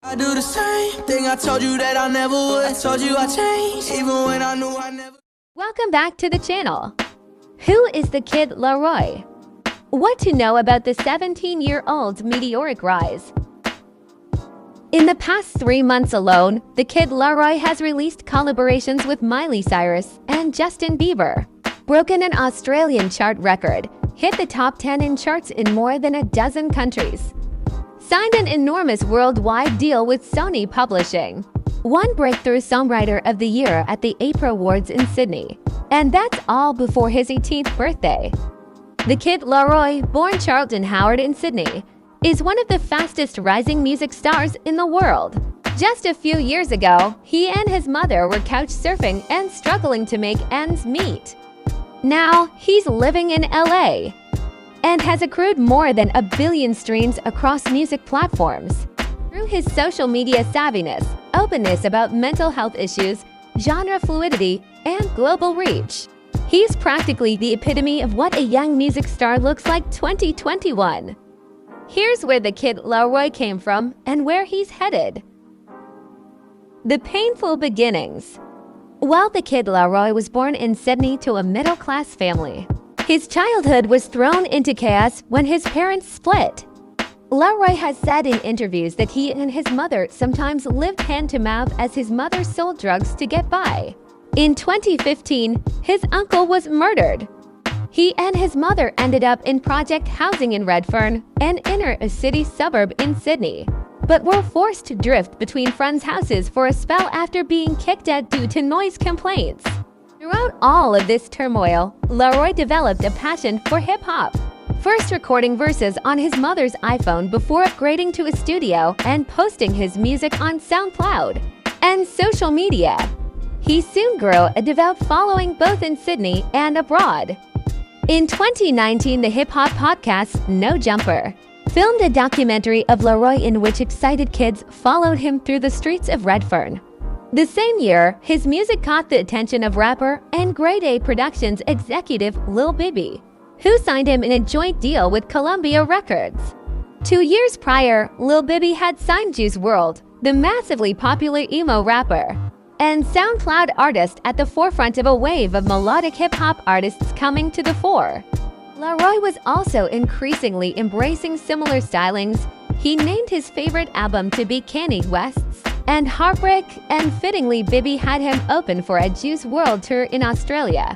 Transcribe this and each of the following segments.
I do the same thing I told you that I never would. I told you I changed, even when I knew I never. Welcome back to the channel. Who is the Kid Laroi? What to know about the 17-year-old's meteoric rise? In the past 3 months alone, the Kid Laroi has released collaborations with Miley, Cyrus, and Justin Bieber, broken an Australian chart record, hit the top 10 in charts in more than a dozen countries, signed an enormous worldwide deal with Sony Publishing, won Breakthrough Songwriter of the Year at the APRA Awards in Sydney, and that's all before his 18th birthday. The Kid Laroi, born Charlton Howard in Sydney, is one of the fastest rising music stars in the world. Just a few years ago, he and his mother were couch surfing and struggling to make ends meet. Now, he's living in LA and has accrued more than 1 billion streams across music platforms. Through his social media savviness, openness about mental health issues, genre fluidity, and global reach, he's practically the epitome of what a young music star looks like 2021. Here's where the Kid Laroi came from and where he's headed. The painful beginnings. While the Kid Laroi was born in Sydney to a middle-class family, his childhood was thrown into chaos when his parents split. Laroi has said in interviews that he and his mother sometimes lived hand-to-mouth as his mother sold drugs to get by. In 2015, his uncle was murdered. He and his mother ended up in project housing in Redfern, an inner-city suburb in Sydney, but were forced to drift between friends' houses for a spell after being kicked out due to noise complaints. Throughout all of this turmoil, Laroi developed a passion for hip-hop, first recording verses on his mother's iPhone before upgrading to a studio and posting his music on SoundCloud and social media. He soon grew a devout following both in Sydney and abroad. In 2019, the hip-hop podcast No Jumper filmed a documentary of Laroi in which excited kids followed him through the streets of Redfern. The same year, his music caught the attention of rapper and Grade A Productions executive Lil Bibby, who signed him in a joint deal with Columbia Records. 2 years prior, Lil Bibby had signed Juice WRLD, the massively popular emo rapper and SoundCloud artist, at the forefront of a wave of melodic hip-hop artists coming to the fore. Laroi was also increasingly embracing similar stylings. He named his favorite album to be Kanye West's and Heartbreak, and fittingly Bibby had him open for a Juice WRLD tour in Australia.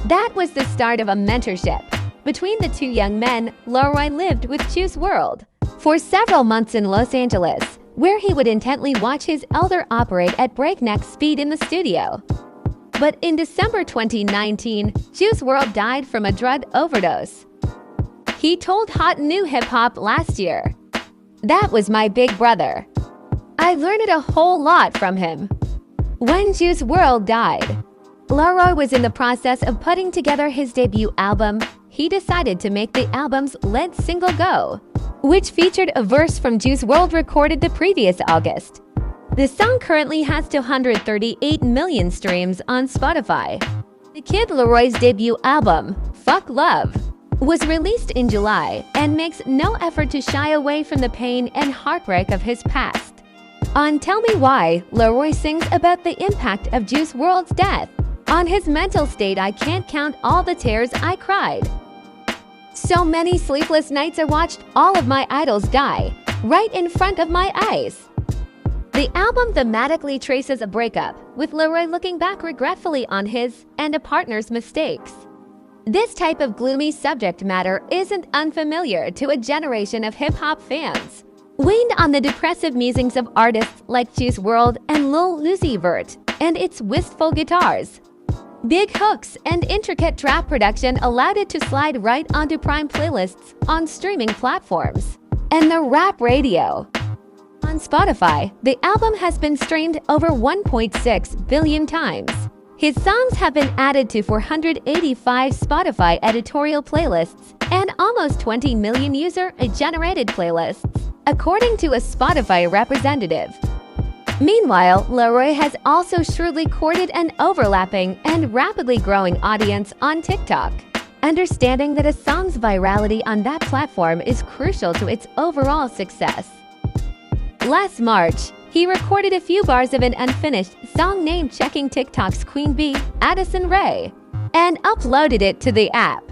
That was the start of a mentorship. Between the two young men, Laroi lived with Juice WRLD for several months in Los Angeles, where he would intently watch his elder operate at breakneck speed in the studio. But in December 2019, Juice WRLD died from a drug overdose. He told Hot New Hip Hop last year, "That was my big brother. I learned a whole lot from him." When Juice WRLD died, Laroi was in the process of putting together his debut album. He decided to make the album's lead single Go, which featured a verse from Juice WRLD recorded the previous August. The song currently has 238 million streams on Spotify. The Kid Laroi's debut album, Fuck Love, was released in July and makes no effort to shy away from the pain and heartbreak of his past. On Tell Me Why, Laroi sings about the impact of Juice WRLD's death on his mental state. "I can't count all the tears I cried. So many sleepless nights I watched all of my idols die, right in front of my eyes." The album thematically traces a breakup, with Laroi looking back regretfully on his and a partner's mistakes. This type of gloomy subject matter isn't unfamiliar to a generation of hip-hop fans, weaned on the depressive musings of artists like Juice WRLD and Lil Uzi Vert and its wistful guitars. Big hooks and intricate trap production allowed it to slide right onto prime playlists on streaming platforms and the rap radio. On Spotify, the album has been streamed over 1.6 billion times. His songs have been added to 485 Spotify editorial playlists and almost 20 million user-generated playlists, according to a Spotify representative. Meanwhile, Laroi has also shrewdly courted an overlapping and rapidly growing audience on TikTok, understanding that a song's virality on that platform is crucial to its overall success. Last March, he recorded a few bars of an unfinished song named Checking TikTok's Queen Bee, Addison Rae, and uploaded it to the app.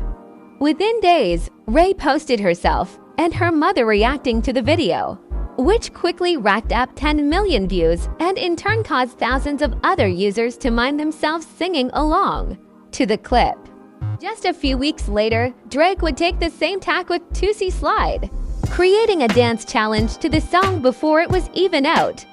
Within days, Rae posted herself and her mother reacting to the video, which quickly racked up 10 million views and in turn caused thousands of other users to mime themselves singing along to the clip. Just a few weeks later, Drake would take the same tack with Tootsie Slide, creating a dance challenge to the song before it was even out.